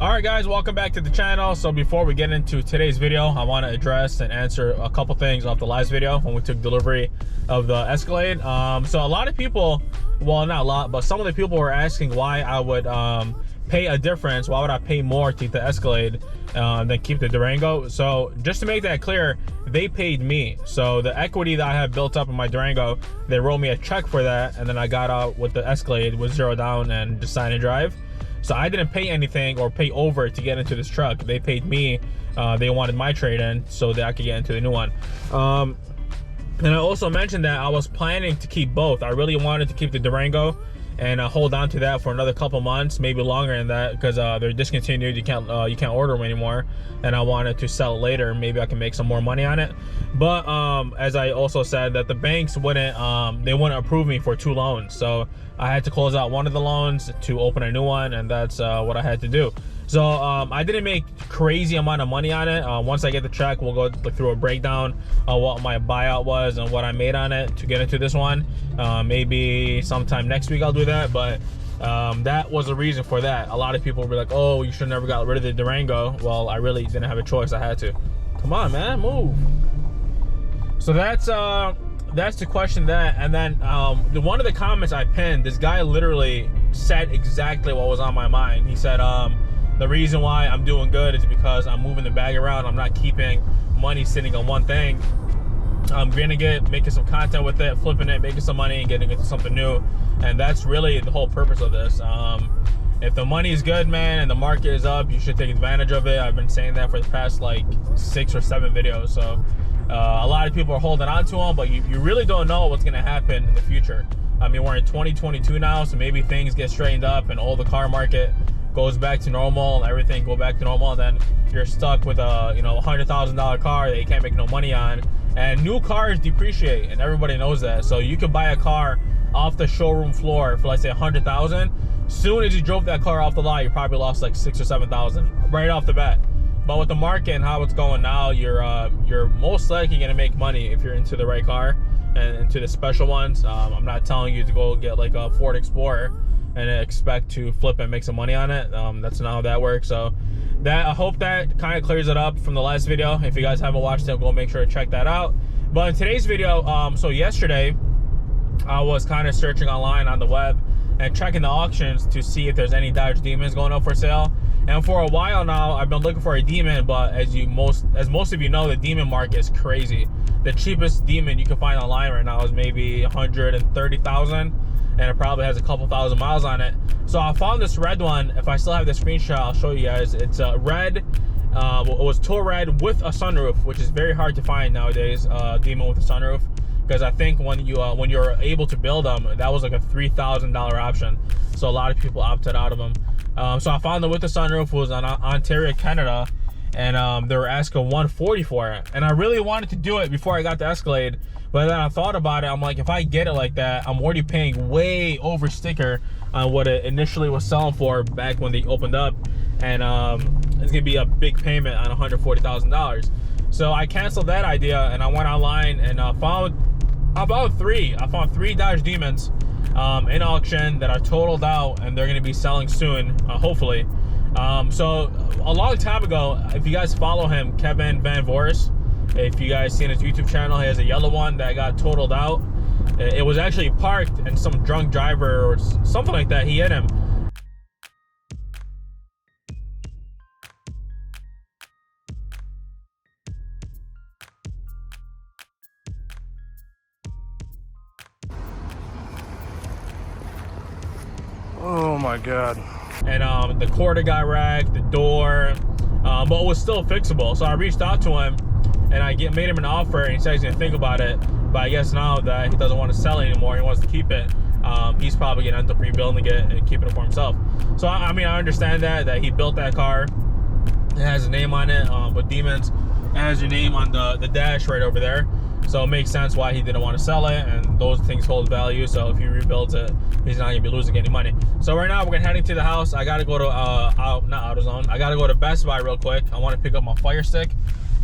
Alright guys, welcome back to the channel. So before we get into today's video, I want to address and answer a couple things off the last video when we took delivery of the Escalade. So a lot of people, well not a lot, but some of the people were asking why I would pay a difference. Why would I pay more to keep the Escalade than keep the Durango? So just to make that clear, they paid me. So the equity that I have built up in my Durango, they wrote me a check for that, and then I got out with the Escalade with 0 down and just sign and drive. So I didn't pay anything or pay over to get into this truck. They paid me. They wanted my trade-in so that I could get into the new one. And I also mentioned that I was planning to keep both. I really wanted to keep the Durango and hold on to that for another couple months, maybe longer than that, because they're discontinued. You can't order them anymore, and I wanted to sell it later. Maybe I can make some more money on it. But as I also said, that the banks wouldn't approve me for 2 loans, so I had to close out one of the loans to open a new one, and that's what I had to do. So I didn't make crazy amount of money on it. Once I get the check, we'll go through a breakdown of what my buyout was and what I made on it to get into this one. Maybe sometime next week I'll do that, but that was the reason for that. A lot of people were like, oh, you should never got rid of the Durango. Well, I really didn't have a choice. I had to. Come on, man, move. So that's the question. And then one of the comments I pinned, this guy literally said exactly what was on my mind. He said, the reason why I'm doing good is because I'm moving the bag around. I'm not keeping money sitting on one thing. I'm making some content with it, flipping it, making some money, and getting into something new. And that's really the whole purpose of this. If the money is good, man, and the market is up, you should take advantage of it. I've been saying that for the past like 6 or 7 videos. So a lot of people are holding on to them, but you really don't know what's gonna happen in the future. I mean, we're in 2022 now, so maybe things get straightened up and all the car market goes back to normal and everything go back to normal, and then you're stuck with a $100,000 car that you can't make no money on. And new cars depreciate, and everybody knows that. So you could buy a car off the showroom floor for, let's say, $100,000. Soon as you drove that car off the lot, you probably lost like $6,000 or $7,000 right off the bat. But with the market and how it's going now, you're most likely gonna make money if you're into the right car and into the special ones. I'm not telling you to go get like a Ford Explorer and expect to flip and make some money on it. That's not how that works. So I hope that kind of clears it up from the last video. If you guys haven't watched it, go make sure to check that out. But in today's video, so yesterday I was kind of searching online on the web and checking the auctions to see if there's any Dodge Demons going up for sale. And for a while now, I've been looking for a Demon, but as most of you know, the Demon market is crazy. The cheapest Demon you can find online right now is maybe 130,000, and it probably has a couple thousand miles on it. So I found this red one. If I still have the screenshot, I'll show you guys. It's a red. It was tour red with a sunroof, which is very hard to find nowadays. Demon with a sunroof, because I think when you're able to build them, that was like a $3,000 option. So a lot of people opted out of them. So I found them with the sunroof. It was on Ontario, Canada, and they were asking $140 for it. And I really wanted to do it before I got the Escalade, but then I thought about it. I'm like, if I get it like that, I'm already paying way over sticker on what it initially was selling for back when they opened up, and it's gonna be a big payment on $140,000. So I canceled that idea, and I went online and found 3 Dodge Demons in auction that are totaled out, and they're going to be selling soon, hopefully. So a long time ago, if you guys follow him, Kevin Van Voris, if you guys seen his YouTube channel, he has a yellow one that got totaled out. It was actually parked, and some drunk driver or something like that, he hit him. Oh my God. And the quarter got wrecked, the door, but it was still fixable. So I reached out to him, and I made him an offer, and he said he's gonna think about it. But I guess now that he doesn't want to sell it anymore, he wants to keep it, he's probably gonna end up rebuilding it and keeping it for himself. So I mean, I understand that he built that car. It has his name on it, with Demons. It has your name on the dash right over there. So it makes sense why he didn't want to sell it, and those things hold value. So if he rebuilds it, he's not gonna be losing any money. So right now we're gonna heading to the house. I gotta go to not AutoZone. I gotta go to Best Buy real quick. I want to pick up my Fire Stick.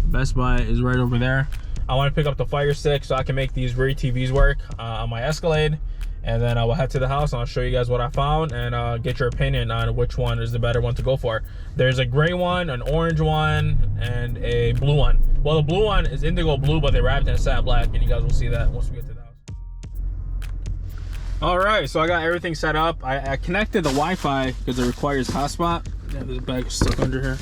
Best Buy is right over there. I want to pick up the Fire Stick so I can make these rear TVs work on my Escalade. and then I will head to the house and I'll show you guys what I found and get your opinion on which one is the better one to go for. There's a gray one, an orange one, and a blue one. Well, the blue one is indigo blue, but they wrapped it in satin black, and you guys will see that once we get to the house. All right, so I got everything set up. I connected the Wi-Fi because it requires hotspot. Yeah, the bag is stuck under here.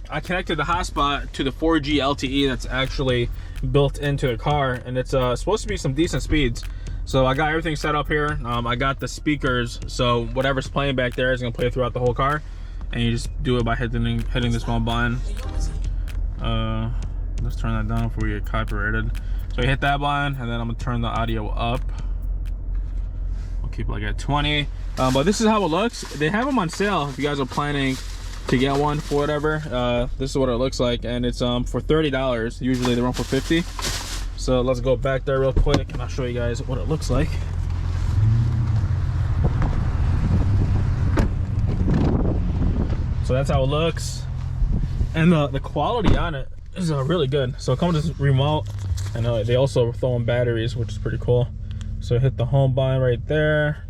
I connected the hotspot to the 4G LTE that's actually built into the car, and it's supposed to be some decent speeds. So I got everything set up here. I got the speakers, so whatever's playing back there is gonna play throughout the whole car, and you just do it by hitting this one button. Let's turn that down before we get copyrighted. So you hit that button, and then I'm gonna turn the audio up. I'll keep it like at 20. But this is how it looks. They have them on sale if you guys are planning to get one for whatever. This is what it looks like, and it's for $30. Usually they run for $50. So let's go back there real quick and I'll show you guys what it looks like. So that's how it looks, and the quality on it is really good. So it comes with this remote, and they also throw in batteries, which is pretty cool. So hit the home button right there,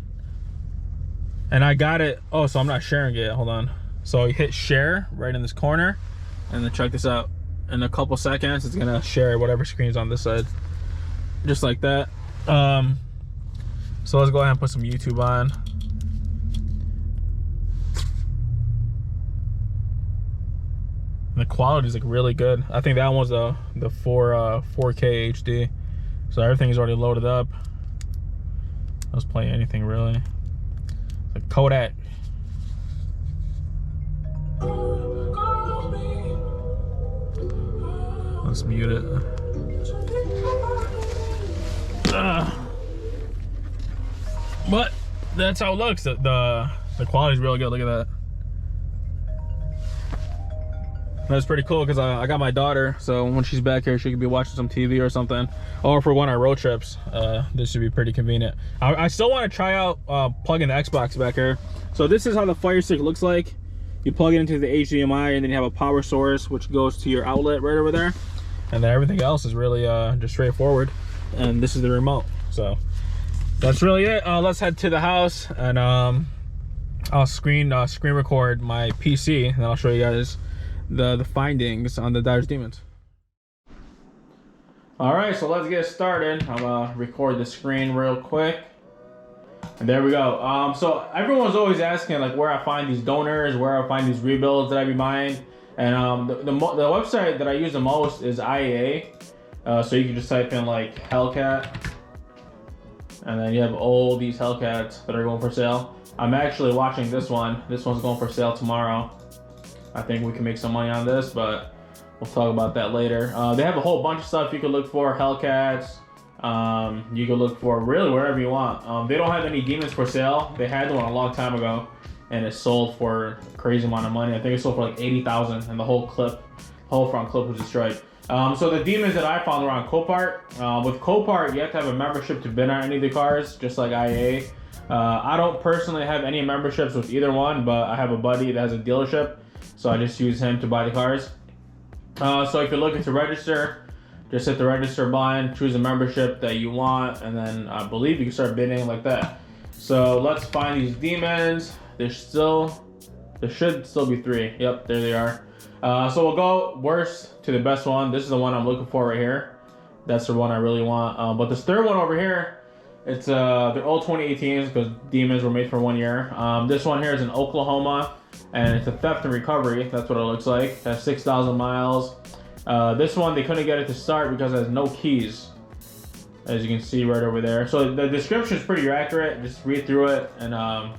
and I got it. Oh, so I'm not sharing it. Hold on. So you hit share right in this corner, and then check this out. In a couple seconds, it's gonna share whatever screen's on this side, just like that. So let's go ahead and put some YouTube on. The quality is like really good. I think that one's the 4K HD. So everything is already loaded up. Let's play anything really. Like Kodak. Let's mute it. But that's how it looks. The quality is really good. Look at that. That's pretty cool because I got my daughter, so when she's back here, she could be watching some TV or something. Or for one of our road trips, this should be pretty convenient. I still want to try out plugging the Xbox back here. So this is how the Fire Stick looks like. You plug it into the HDMI, and then you have a power source, which goes to your outlet right over there. And then everything else is really just straightforward. And this is the remote. So that's really it. Let's head to the house, and I'll screen record my PC, and I'll show you guys the findings on the Dodge Demons. All right, so let's get started. I'm gonna record the screen real quick, and there we go. So everyone's always asking like where I find these donors, where I find these rebuilds that I be buying, and the website that I use the most is IAA. So you can just type in like Hellcat, and then you have all these Hellcats that are going for sale. I'm actually watching this one. This one's going for sale tomorrow. I think we can make some money on this, but we'll talk about that later. They have a whole bunch of stuff you can look for. Hellcats. You can look for really wherever you want. They don't have any demons for sale. They had one a long time ago, and it sold for a crazy amount of money. I think it sold for like $80,000, and the whole front clip was destroyed. So the demons that I found were on Copart. With Copart, you have to have a membership to bid on any of the cars, just like IA. I don't personally have any memberships with either one, but I have a buddy that has a dealership, so I just use him to buy the cars. So if you're looking to register, just hit the register button, choose a membership that you want, and then I believe you can start bidding like that. So let's find these demons. There should still be 3. Yep, there they are. So we'll go worst to the best one. This is the one I'm looking for right here. That's the one I really want. But this third one over here, it's they're all 2018s because demons were made for 1 year. This one here is in Oklahoma, and it's a theft and recovery. That's what it looks like. It has 6,000 miles. This one, they couldn't get it to start because it has no keys, as you can see right over there. So the description is pretty accurate. Just read through it and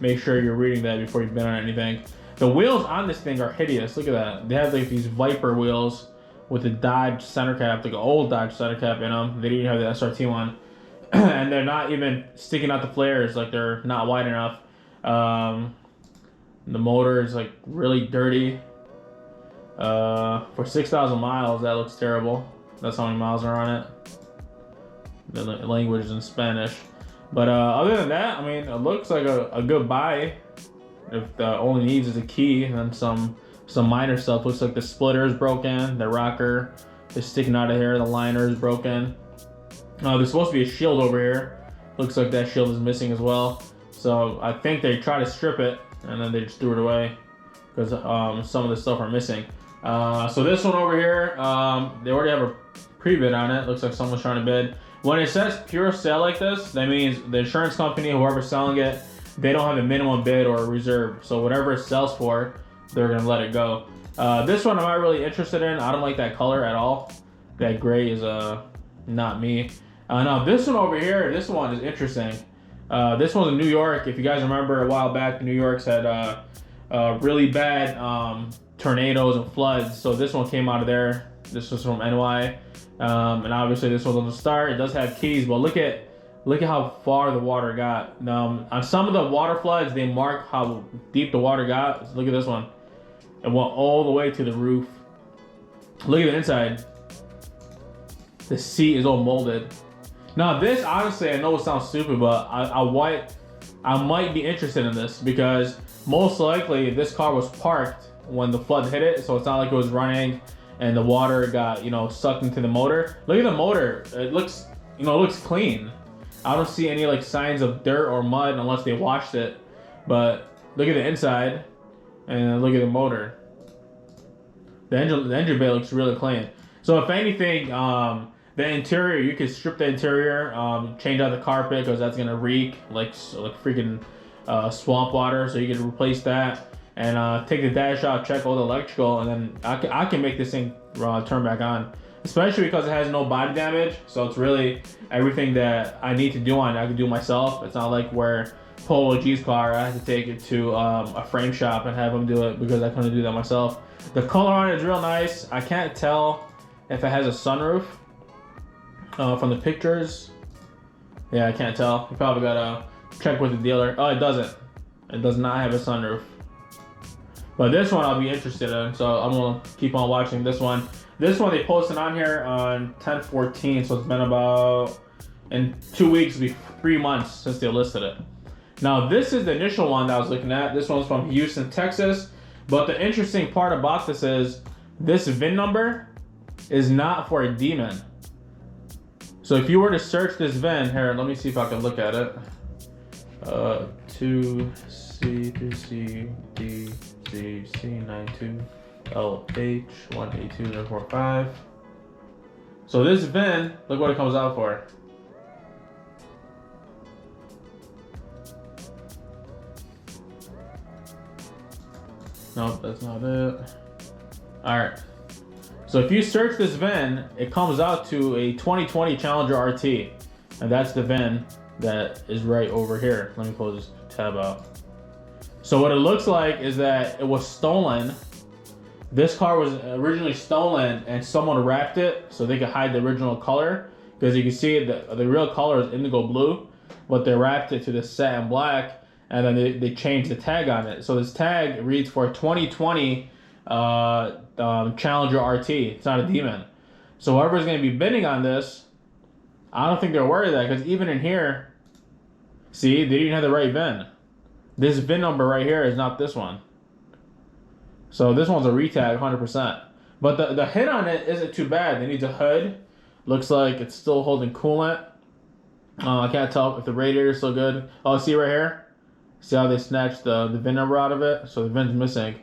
make sure you're reading that before you bid on anything. The wheels on this thing are hideous. Look at that. They have like these Viper wheels with a Dodge center cap, like an old Dodge center cap in them. They didn't even have the SRT one. And they're not even sticking out the flares, like they're not wide enough. The motor is like really dirty. For 6,000 miles, that looks terrible. That's how many miles are on it. The language is in Spanish. But other than that, I mean, it looks like a good buy. If the only needs is a key and then some minor stuff. Looks like the splitter is broken, the rocker is sticking out of here, the liner is broken. There's supposed to be a shield over here. Looks like that shield is missing as well. So I think they try to strip it and then they just threw it away because some of the stuff are missing. So this one over here, they already have a pre-bid on it. Looks like someone's trying to bid. When it says pure sale like this, that means the insurance company, whoever's selling it, they don't have a minimum bid or a reserve. So whatever it sells for, they're gonna let it go. This one I'm not really interested in. I don't like that color at all. That gray is not me. Now this one over here, this one is interesting. This one's in New York. If you guys remember a while back, New York's had really bad tornadoes and floods. So this one came out of there. This was from NY. And obviously this one's on the start. It does have keys, but look at how far the water got. On some of the water floods, they mark how deep the water got. So look at this one. It went all the way to the roof. Look at the inside. The seat is all molded. Now this, honestly, I know it sounds stupid, but I might be interested in this because most likely this car was parked when the flood hit it, so it's not like it was running and the water got, you know, sucked into the motor. Look at the motor. It looks, you know, it looks clean. I don't see any like signs of dirt or mud unless they washed it. But look at the inside and look at the motor. The engine bay looks really clean. So if anything, the interior, you could strip the interior, change out the carpet because that's gonna reek like freaking swamp water. So you can replace that and take the dash out, check all the electrical, and then I can make this thing turn back on. Especially because it has no body damage, so it's really everything that I need to do on it, I can do myself. It's not like where Polo G's car, I had to take it to a frame shop and have them do it because I couldn't do that myself. The color on it is real nice. I can't tell if it has a sunroof from the pictures. Yeah, I can't tell. You probably gotta check with the dealer. Oh, it doesn't. It does not have a sunroof. But this one I'll be interested in, so I'm gonna keep on watching this one. This one they posted on here on 10/14, so it's been about, in 2 weeks, it'll be 3 months since they listed it. Now this is the initial one that I was looking at. This one's from Houston, Texas. But the interesting part about this is this VIN number is not for a demon. So if you were to search this VIN, here, let me see if I can look at it. 2C, 2C, D, Z, C92, LH, 182045. So this VIN, look what it comes out for. Nope, that's not it. All right. So if you search this VIN, it comes out to a 2020 Challenger RT. And that's the VIN that is right over here. Let me close this tab out. So what it looks like is that it was stolen. This car was originally stolen and someone wrapped it so they could hide the original color. Because you can see the real color is indigo blue, but they wrapped it to the satin black and then they changed the tag on it. So this tag reads for 2020 Challenger RT. It's not a demon. So whoever's going to be bidding on this, I don't think they're worried of that because even in here, see, they didn't have the right VIN. This VIN number right here is not this one. So this one's a retag 100%. But the hit on it isn't too bad. It needs a hood. Looks like it's still holding coolant. I can't tell if the radiator is still good. Oh, see right here? See how they snatched the VIN number out of it? So the VIN's missing.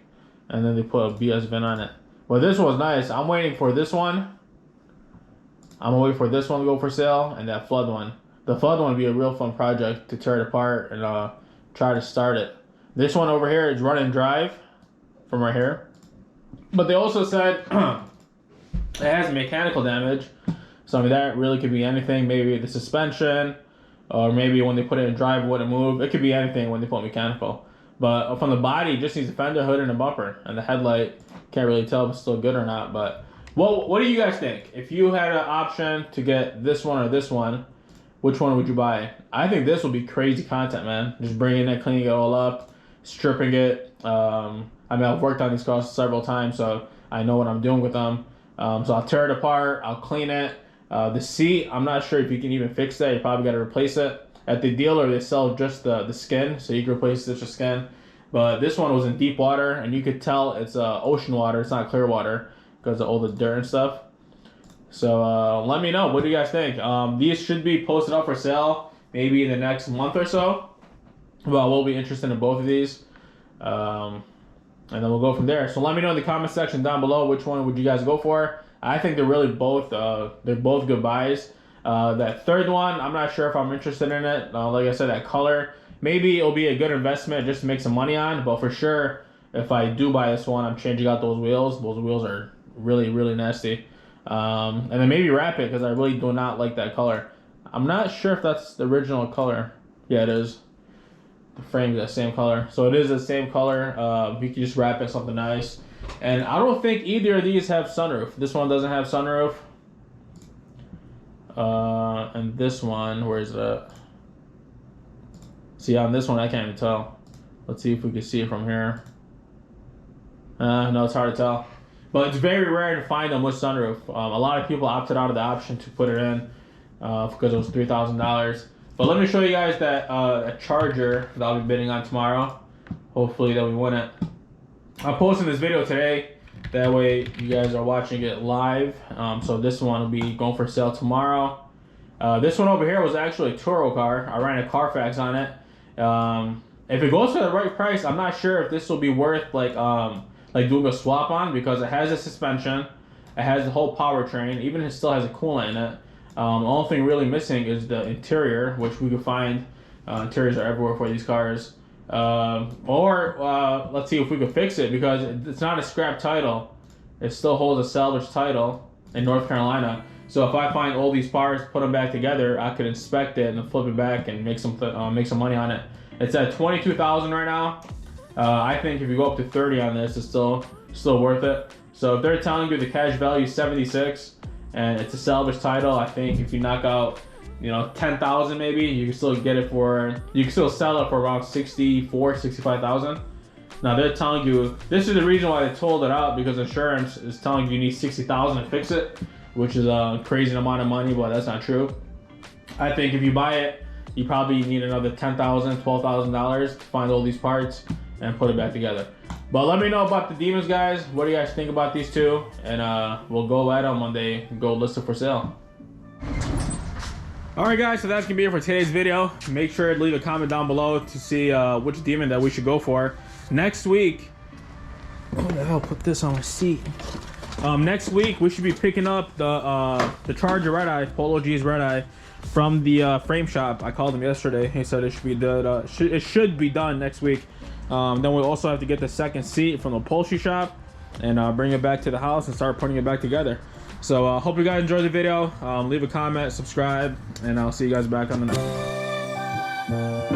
And then they put a BS VIN on it. Well, this one's nice. I'm waiting for this one. I'm gonna wait for this one to go for sale and that flood one. The flood one would be a real fun project to tear it apart and try to start it. This one over here is run and drive from right here. But they also said it has mechanical damage. So I mean, that really could be anything. Maybe the suspension, or maybe when they put it in drive, it wouldn't move. It could be anything when they put mechanical. But from the body, it just needs a fender, hood, and a bumper. And the headlight, can't really tell if it's still good or not. But what do you guys think? If you had an option to get this one or this one, which one would you buy? I think this would be crazy content, man. Just bringing it, cleaning it all up, stripping it. I mean, I've worked on these cars several times, so I know what I'm doing with them. So I'll tear it apart, I'll clean it. The seat, I'm not sure if you can even fix that. You probably got to replace it. At the dealer, they sell just the skin, so you can replace just the skin. But this one was in deep water, and you could tell it's ocean water. It's not clear water because of all the dirt and stuff. So let me know. What do you guys think? These should be posted up for sale maybe in the next month or so. Well, we'll be interested in both of these. And then we'll go from there. So let me know in the comment section down below which one would you guys go for. I think they're really both good buys. That third one, I'm not sure if I'm interested in it. Like I said, that color, maybe it'll be a good investment just to make some money on. But for sure, if I do buy this one, I'm changing out those wheels. Those wheels are really, really nasty. And then maybe wrap it because I really do not like that color. I'm not sure if that's the original color. Yeah, it is. The frame's the same color, so it is the same color. You can just wrap it something nice. And I don't think either of these have sunroof. This one doesn't have sunroof. And this one, where is it at? See, on this one I can't even tell. Let's see if we can see it from here. No, it's hard to tell. But it's very rare to find them with sunroof. A lot of people opted out of the option to put it in because it was $3,000. But let me show you guys that a Charger that I'll be bidding on tomorrow. Hopefully that we win it. I'm posting this video today. That way you guys are watching it live. So this one will be going for sale tomorrow. This one over here was actually a Turo car. I ran a Carfax on it. If it goes for the right price, I'm not sure if this will be worth like doing a swap on, because it has a suspension, it has the whole powertrain, even it still has a coolant in it. The only thing really missing is the interior, which we could find. Interiors are everywhere for these cars. Let's see if we could fix it, because it's not a scrap title. It still holds a salvage title in North Carolina. So if I find all these parts, put them back together, I could inspect it and then flip it back and make some money on it. It's at $22,000 right now. I think if you go up to 30 on this, it's still worth it. So if they're telling you the cash value is 76 and it's a salvage title, I think if you knock out, 10,000 maybe, you can still get it for, you can still sell it for around 65,000. Now they're telling you, this is the reason why they told it out, because insurance is telling you need 60,000 to fix it, which is a crazy amount of money, but that's not true. I think if you buy it, you probably need another $10,000, $12,000 to find all these parts and put it back together. But let me know about the Demons, guys. What do you guys think about these two? And we'll go at them when they go listed for sale. Alright guys, so that's gonna be it for today's video. Make sure to leave a comment down below to see which Demon that we should go for. Next week, what the hell, put this on my seat. Next week we should be picking up the Charger Red Eye, Polo G's Red Eye, from the frame shop. I called him yesterday. He said it should be done. It should be done next week. Then we'll also have to get the second seat from the upholstery shop and bring it back to the house and start putting it back together. So hope you guys enjoyed the video. Leave a comment, subscribe, and I'll see you guys back on the next.